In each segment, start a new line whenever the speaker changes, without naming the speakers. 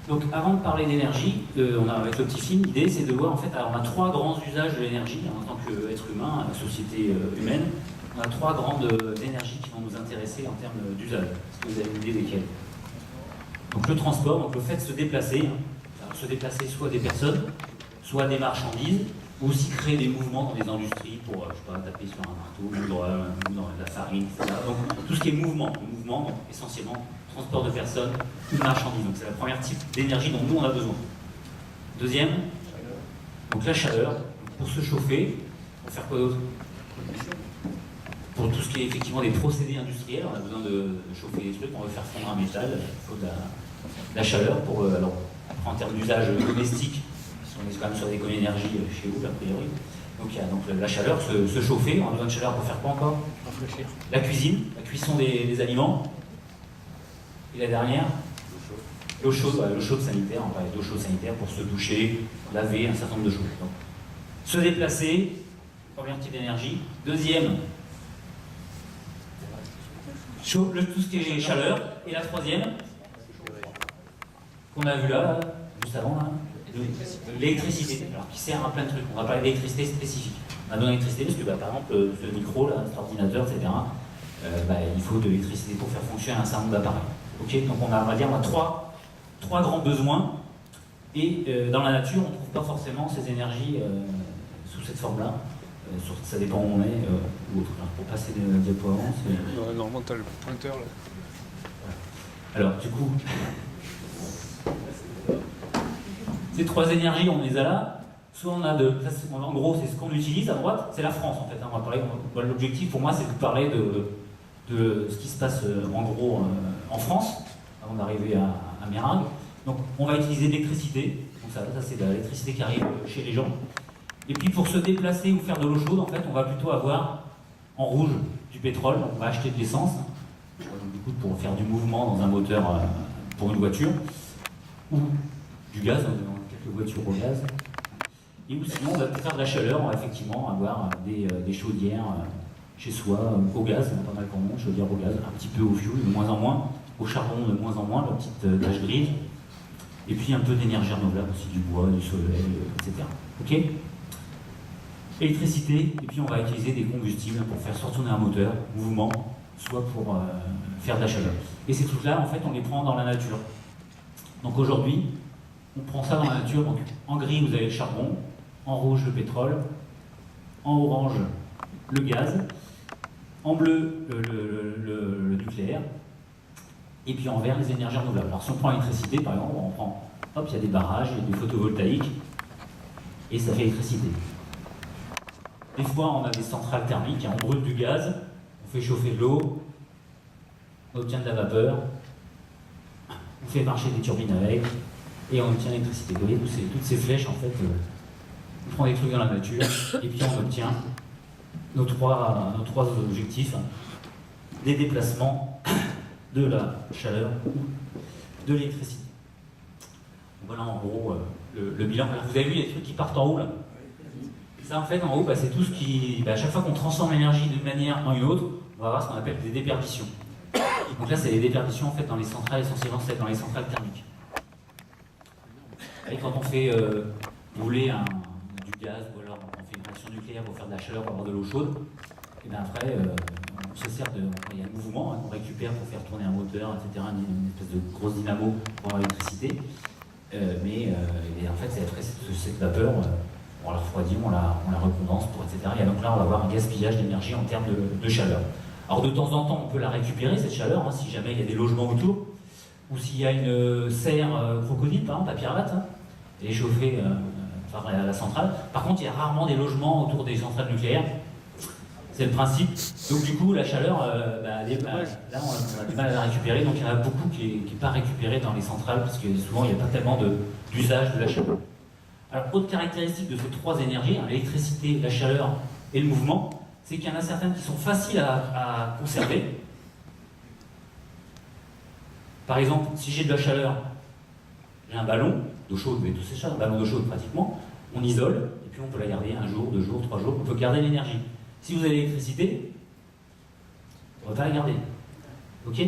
Donc avant de parler d'énergie, on a avec le petit film, l'idée c'est de voir en fait, alors on a trois grands usages de l'énergie en tant qu'être humain, société humaine. On a trois grandes énergies qui vont nous intéresser en termes d'usage. Est-ce que vous avez une idée desquelles? Donc le transport, donc le fait de se déplacer, alors se déplacer soit des personnes, soit des marchandises, ou aussi créer des mouvements dans des industries pour, je sais pas, taper sur un marteau, moudre de la farine, etc. Donc tout ce qui est mouvement, donc, essentiellement transport de personnes ou de marchandises. Donc c'est la première type d'énergie dont nous on a besoin. Deuxième, donc la chaleur, donc, pour se chauffer, pour faire quoi d'autre? Pour tout ce qui est effectivement des procédés industriels, on a besoin de chauffer les trucs, on veut faire fondre un métal, il faut de la chaleur pour, alors en termes d'usage domestique, on est quand même sur des économies d'énergie chez vous a priori. Donc il y a donc la chaleur, se chauffer, on a besoin de chaleur pour faire quoi encore?
Réfléchir.
La cuisine, la cuisson des aliments. Et la dernière, l'eau chaude, l'eau chaude sanitaire, on parlait d'eau chaude sanitaire pour se doucher, laver, un certain nombre de choses. Donc, se déplacer, premier type d'énergie. Deuxième, tout ce qui est chaleur. Et la troisième, qu'on a vu là, juste avant, là, l'électricité, alors qui sert à plein de trucs. On va parler d'électricité spécifique. On a besoin d'électricité parce que par exemple, ce micro, là, cet ordinateur, etc., il faut de l'électricité pour faire fonctionner un certain nombre d'appareils. Okay, donc on va dire on a trois grands besoins et dans la nature on ne trouve pas forcément ces énergies sous cette forme-là. Ça dépend où on est ou autre. Alors, pour passer de diapo avant, c'est...
Normalement tu as le pointeur là.
Alors du coup, ces trois énergies on les a là. Soit on a en gros c'est ce qu'on utilise à droite, c'est la France en fait. Hein, on va parler. L'objectif pour moi c'est de parler de ce qui se passe en gros en France, avant d'arriver à Méringue. Donc on va utiliser l'électricité, donc ça c'est de l'électricité qui arrive chez les gens. Et puis pour se déplacer ou faire de l'eau chaude, en fait, on va plutôt avoir en rouge du pétrole, on va acheter de l'essence, donc du coup pour faire du mouvement dans un moteur pour une voiture, ou du gaz, dans quelques voitures au gaz. Et ou sinon on va faire de la chaleur, on va effectivement avoir des chaudières chez soi, au gaz, on a pas mal qu'on monte, chaudière au gaz, un petit peu au fioul, de moins en moins, au charbon de moins en moins, la petite tache grise, et puis un peu d'énergie renouvelable aussi, du bois, du soleil, etc. Ok? Électricité, et puis on va utiliser des combustibles pour faire soit tourner un moteur, mouvement, soit pour faire de la chaleur. Et ces trucs-là, en fait, on les prend dans la nature. Donc aujourd'hui, on prend ça dans la nature, donc en gris vous avez le charbon, en rouge le pétrole, en orange le gaz, en bleu le nucléaire, et puis en vert les énergies renouvelables. Alors si on prend l'électricité par exemple, on prend, hop, il y a des barrages, il y a du photovoltaïque, et ça fait l'électricité. Des fois on a des centrales thermiques, on brûle du gaz, on fait chauffer de l'eau, on obtient de la vapeur, on fait marcher des turbines avec, et on obtient l'électricité. Vous voyez, toutes ces flèches en fait, on prend des trucs dans la nature, et puis on obtient nos trois objectifs, des déplacements, de la chaleur ou de l'électricité. Voilà en gros le bilan. Alors, vous avez vu les trucs qui partent en haut là? Ça en fait en haut, c'est tout ce qui... à chaque fois qu'on transforme l'énergie d'une manière en une autre, on va avoir ce qu'on appelle des déperditions. Donc là c'est des déperditions en fait dans les centrales, essentiellement c'est dans les centrales thermiques. Et quand on fait brûler du gaz ou alors on fait une réaction nucléaire pour faire de la chaleur, pour avoir de l'eau chaude, et bien après on se sert il y a un mouvement qu'on récupère pour faire tourner un moteur, etc., une espèce de grosse dynamo pour avoir l'électricité. Mais en fait c'est après cette vapeur, on la refroidit, on la recondense, etc. Et donc là on va avoir un gaspillage d'énergie en termes de chaleur. Alors de temps en temps on peut la récupérer cette chaleur, si jamais il y a des logements autour, ou s'il y a une serre crocodile par exemple à Pierrebatte, elle est chauffée à la centrale. Par contre, il y a rarement des logements autour des centrales nucléaires. C'est le principe. Donc du coup, la chaleur, là, on a du mal à la récupérer. Donc il y en a beaucoup qui n'est pas récupérée dans les centrales, parce que souvent, il n'y a pas tellement d'usage de la chaleur. Alors, autre caractéristique de ces trois énergies, l'électricité, la chaleur et le mouvement, c'est qu'il y en a certaines qui sont faciles à conserver. Par exemple, si j'ai de la chaleur, j'ai un ballon d'eau chaude, vous avez tous ces chats, un ballon d'eau chaude pratiquement, on isole, et puis on peut la garder 1 jour, 2 jours, 3 jours, on peut garder l'énergie. Si vous avez l'électricité, on ne va pas la garder. Ok?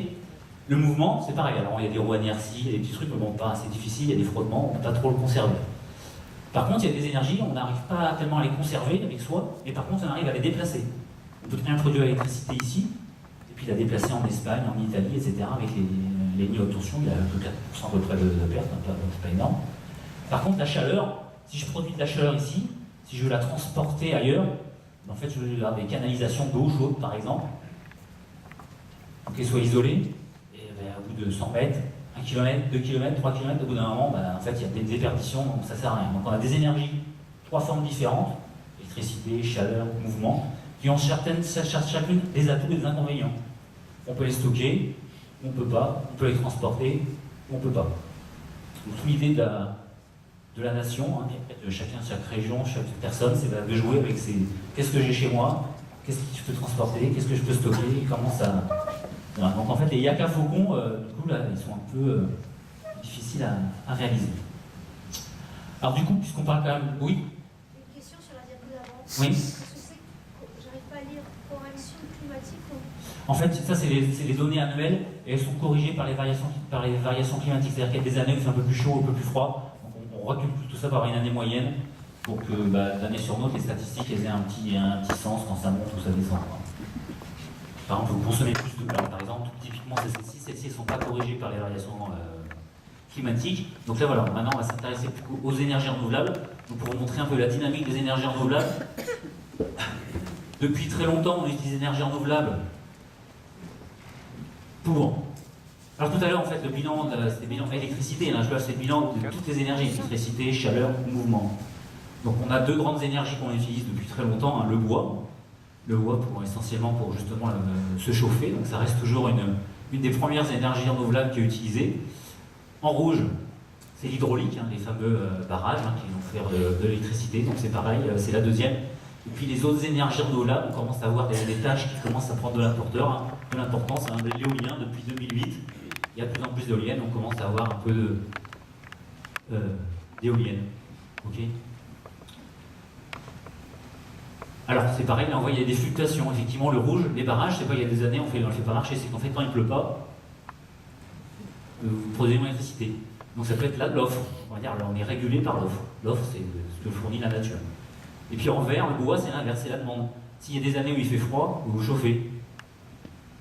Le mouvement, c'est pareil. Alors, il y a des roues à inertie, il y a des petits trucs, mais bon, c'est difficile, il y a des frottements, on ne peut pas trop le conserver. Par contre, il y a des énergies, on n'arrive pas tellement à les conserver avec soi, mais par contre, on arrive à les déplacer. On peut très bien produire l'électricité ici, et puis la déplacer en Espagne, en Italie, etc. Avec les lignes haute tension, il y a que 4% à peu près de perte, c'est pas énorme. Par contre, la chaleur, si je produis de la chaleur ici, si je veux la transporter ailleurs, en fait, je veux avoir des canalisations d'eau chaude, par exemple, pour qu'elles soient isolées, et au bout de 100 mètres, 1 km, 2 km, 3 km, au bout d'un moment, en fait, il y a des déperditions, donc ça ne sert à rien. Donc on a des énergies, 3 formes différentes, électricité, chaleur, mouvement, qui ont chacune des atouts et des inconvénients. On peut les stocker, on ne peut pas, on peut les transporter, on ne peut pas. Donc toute l'idée de la nation, de chacun, chaque région, chaque personne, c'est de jouer avec qu'est-ce que j'ai chez moi, qu'est-ce que je peux transporter, qu'est-ce que je peux stocker, comment ça... Voilà. Donc en fait, les yaka faucons, du coup, là, ils sont un peu difficiles à réaliser. Alors du coup, puisqu'on parle quand même... Oui.
Une question sur la diapo d'avant.
Oui.
Qu'est-ce que c'est? J'arrive pas à lire. Correction climatique ou...
En fait, ça, c'est les données annuelles, et elles sont corrigées par les variations climatiques. C'est-à-dire qu'il y a des années où il fait un peu plus chaud, un peu plus froid. Donc on recule tout ça par une année moyenne, pour que d'année sur l'autre, les statistiques elles aient un petit sens quand ça monte ou ça descend. Par exemple, vous consommez plus de plats. Par exemple, typiquement, celles-ci ne sont pas corrigées par les variations climatiques. Donc là, voilà, maintenant, on va s'intéresser aux énergies renouvelables. Donc, pour vous montrer un peu la dynamique des énergies renouvelables. Depuis très longtemps, on utilise les énergies renouvelables pour... Alors tout à l'heure, en fait, le bilan, c'était le bilan électricité. Là, c'est le bilan de toutes les énergies, électricité, chaleur, mouvement. Donc on a deux grandes énergies qu'on utilise depuis très longtemps, hein, le bois essentiellement pour justement se chauffer, donc ça reste toujours une des premières énergies renouvelables qui est utilisée. En rouge, c'est l'hydraulique, les fameux barrages qui vont faire de l'électricité, donc c'est pareil, c'est la deuxième. Et puis les autres énergies renouvelables, on commence à avoir des tâches qui commencent à prendre de l'importance. L'éolien, depuis 2008, il y a de plus en plus d'éoliennes, on commence à avoir un peu d'éoliennes. Okay. Alors c'est pareil, là on voit il y a des fluctuations. Effectivement, le rouge, les barrages, c'est pas il y a des années on ne le fait pas marcher, c'est qu'en fait quand il ne pleut pas, vous produisez moins d'électricité. Donc ça peut être là de l'offre. On va dire là on est régulé par l'offre. L'offre c'est ce que fournit la nature. Et puis en vert, le bois c'est l'inverse, c'est la demande. S'il y a des années où il fait froid, vous vous chauffez.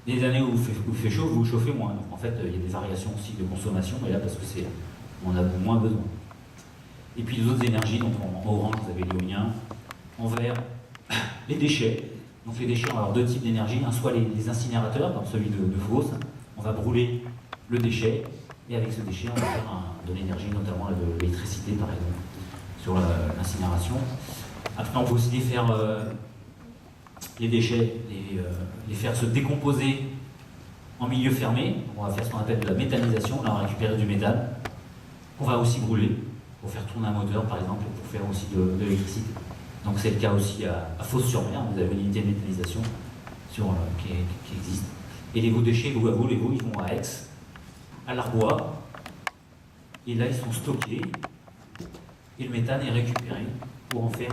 Des années où il fait chaud, vous vous chauffez moins. Donc en fait il y a des variations aussi de consommation, mais là parce que on a moins besoin. Et puis les autres énergies, donc en orange vous avez l'éolien, en vert les déchets. Donc les déchets, on va avoir deux types d'énergie, soit les incinérateurs, comme celui de Fos, on va brûler le déchet, et avec ce déchet, on va faire de l'énergie, notamment de l'électricité par exemple, sur l'incinération. Après, on peut aussi faire les déchets, les faire se décomposer en milieu fermé. On va faire ce qu'on appelle de la méthanisation, là on va récupérer du méthane, qu'on va aussi brûler, pour faire tourner un moteur par exemple, et pour faire aussi de l'électricité. Donc c'est le cas aussi à Fos-sur-Mer, vous avez une unité de méthanisation qui existe. Et les déchets, les veaux, ils vont à Aix, à l'Arbois, et là ils sont stockés, et le méthane est récupéré pour en faire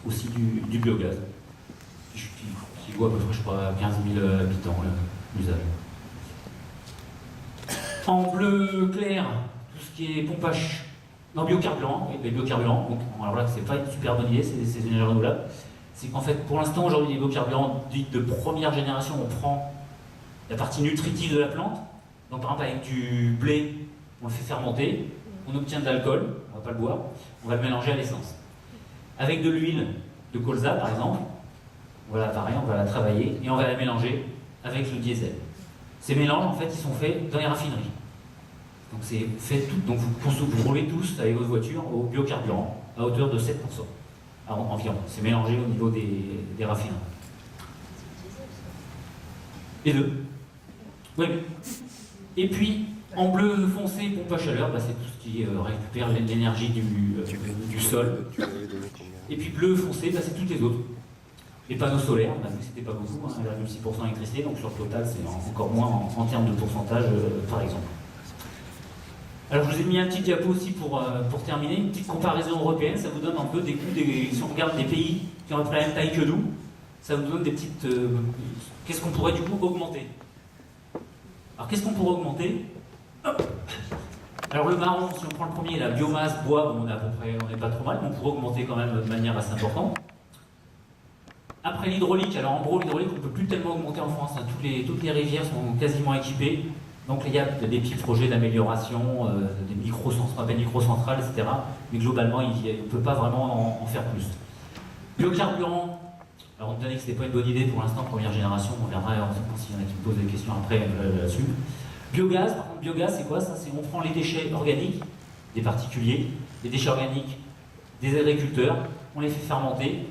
aussi du biogaz, qui vaut à peu près, je crois, 15 000 habitants, l'usage. En bleu clair, tout ce qui est pompage. Non, biocarburant, les biocarburants, donc, alors là, c'est pas une super bonne idée, ces énergies renouvelables. C'est qu'en fait, pour l'instant, aujourd'hui, les biocarburants dits de première génération, on prend la partie nutritive de la plante. Donc, par exemple, avec du blé, on le fait fermenter, on obtient de l'alcool, on va pas le boire, on va le mélanger à l'essence. Avec de l'huile de colza, par exemple, voilà, pareil, on va la travailler et on va la mélanger avec le diesel. Ces mélanges, en fait, ils sont faits dans les raffineries. Donc c'est fait tout, donc vous roulez tous avec votre voiture au biocarburant à hauteur de 7% environ. C'est mélangé au niveau des raffineries. Les deux. Oui. Et puis en bleu foncé, pompe à chaleur, c'est tout ce qui récupère l'énergie du sol. Et puis bleu foncé, c'est toutes les autres. Les panneaux solaires, on a vu que c'était pas beaucoup, 1,6% d'électricité, donc sur le total c'est encore moins en termes de pourcentage par exemple. Alors je vous ai mis un petit diapo aussi pour terminer, une petite comparaison européenne, ça vous donne un peu des coûts, si on regarde des pays qui ont à peu près la même taille que nous, ça vous donne des petites... qu'est-ce qu'on pourrait du coup augmenter? Alors qu'est-ce qu'on pourrait augmenter? Hop. Alors le marron, si on prend le premier, la biomasse, bois, bon, on est à peu près, on n'est pas trop mal, mais on pourrait augmenter quand même de manière assez importante. Après l'hydraulique, alors en gros l'hydraulique on ne peut plus tellement augmenter en France, hein. Toutes les rivières sont quasiment équipées, donc il y a des petits projets d'amélioration, des microcentrales, etc. Mais globalement il ne peut pas vraiment en faire plus. Biocarburant, alors on me donnait que ce n'était pas une bonne idée pour l'instant, première génération, on verra s'il y en a qui me posent des questions après là-dessus. Biogaz, par contre biogaz c'est quoi ça? C'est on prend les déchets organiques des particuliers, les déchets organiques des agriculteurs, on les fait fermenter,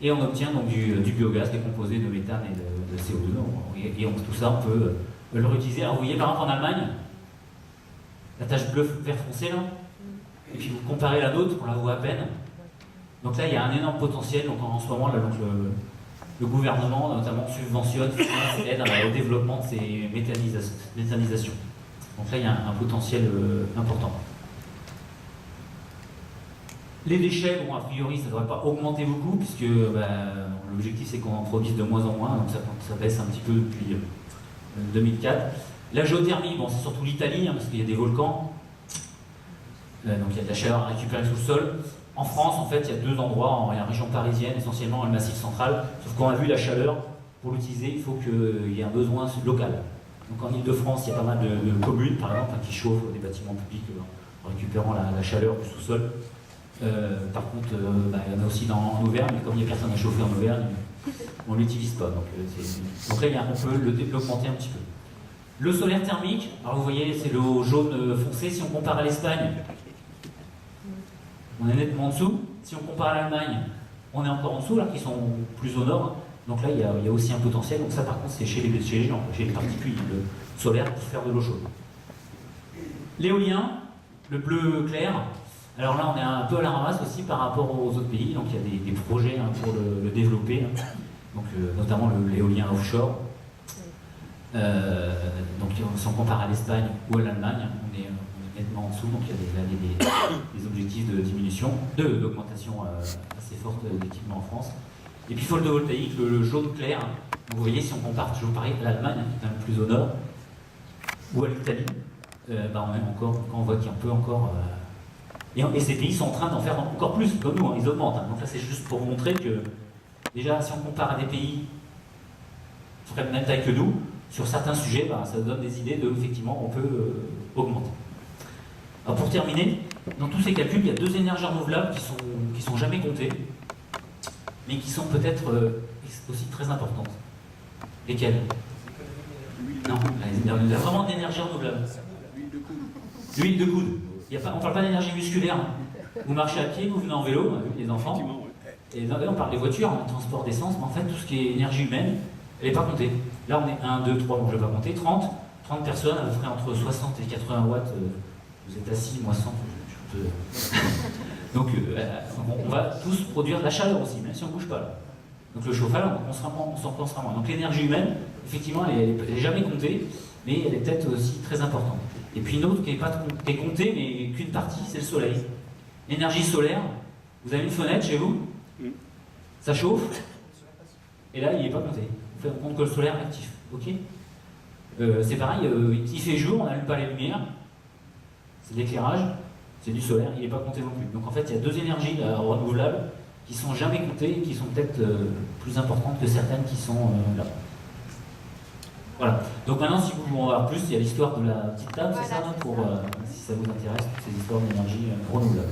et on obtient donc du biogaz qui est composé de méthane et de CO2. Et tout ça, on peut le réutiliser. Alors vous voyez par exemple en Allemagne, la tache bleue vert foncé là, et puis vous comparez la nôtre, on la voit à peine. Donc là il y a un énorme potentiel. Donc en ce moment là, donc, le gouvernement notamment subventionne, aide au développement de ces méthanisations. Donc là il y a un potentiel important. Les déchets, bon, a priori, ça ne devrait pas augmenter beaucoup, puisque l'objectif c'est qu'on en produise de moins en moins, donc ça baisse un petit peu depuis 2004. La géothermie, bon, c'est surtout l'Italie, hein, parce qu'il y a des volcans, donc il y a de la chaleur récupérée sous le sol. En France, en fait, il y a deux endroits, il y a la région parisienne, essentiellement le Massif central, sauf qu'on a vu la chaleur, pour l'utiliser, il faut qu'il y ait un besoin local. Donc en Ile-de-France, il y a pas mal de communes, par exemple, qui chauffent des bâtiments publics en récupérant la chaleur du sous-sol. Par contre, il y en a aussi en Auvergne, mais comme il n'y a personne à chauffer en Auvergne, on ne l'utilise pas. Donc là, on peut l'augmenter un petit peu. Le solaire thermique, alors vous voyez, c'est le jaune foncé. Si on compare à l'Espagne, on est nettement en dessous. Si on compare à l'Allemagne, on est encore en dessous, alors qu'ils sont plus au nord. Donc là, il y a aussi un potentiel. Donc ça, par contre, c'est chez les gens, chez les particuliers, le solaire pour faire de l'eau chaude. L'éolien, le bleu clair. Alors là, on est un peu à la ramasse aussi par rapport aux autres pays, donc il y a des projets pour le développer, donc, notamment l'éolien offshore. Donc si on compare à l'Espagne ou à l'Allemagne, on est nettement en dessous, donc il y a des objectifs de diminution, d'augmentation assez forte d'équipement en France. Et puis photovoltaïque, le jaune clair, donc, vous voyez, si on compare toujours pareil à l'Allemagne, qui est un peu plus au nord, ou à l'Italie, on est encore, quand on voit qu'il y a un peu encore... Et ces pays sont en train d'en faire encore plus, comme nous, hein, ils augmentent. Hein. Donc là, c'est juste pour montrer que, déjà, si on compare à des pays qui feraient de même taille que nous, sur certains sujets, ça donne des idées de, effectivement, on peut augmenter. Alors pour terminer, dans tous ces calculs, il y a deux énergies renouvelables qui sont jamais comptées, mais qui sont peut-être aussi très importantes. Lesquelles? Non, il y a vraiment d'énergie renouvelable. L'huile de coude. On ne parle pas d'énergie musculaire. Vous marchez à pied, vous venez en vélo, on a vu les enfants. Et là, on parle des voitures, on transport d'essence, mais en fait, tout ce qui est énergie humaine, elle n'est pas comptée. Là, on est 1, 2, 3, bon, je ne vais pas compter, 30 personnes, à peu près entre 60 et 80 watts. Vous êtes assis, moi 100, je peux... Donc, on va tous produire de la chaleur aussi, même si on ne bouge pas là. Donc le chauffage, on s'en pensera moins. Donc l'énergie humaine, effectivement, elle n'est jamais comptée, mais elle est peut-être aussi très importante. Et puis une autre qui est comptée, mais qu'une partie, c'est le soleil. L'énergie solaire, vous avez une fenêtre chez vous, ça chauffe, et là, il n'est pas compté. Vous faites compte que le solaire est actif, ok? C'est pareil, il fait jour, on n'allume pas les lumières, c'est de l'éclairage, c'est du solaire, il n'est pas compté non plus. Donc en fait, il y a deux énergies renouvelables qui sont jamais comptées et qui sont peut-être plus importantes que certaines qui sont là. Voilà. Donc maintenant, si vous voulez en voir plus, il y a l'histoire de la petite table, c'est ça, pour, si ça vous intéresse, toutes ces histoires d'énergie renouvelable.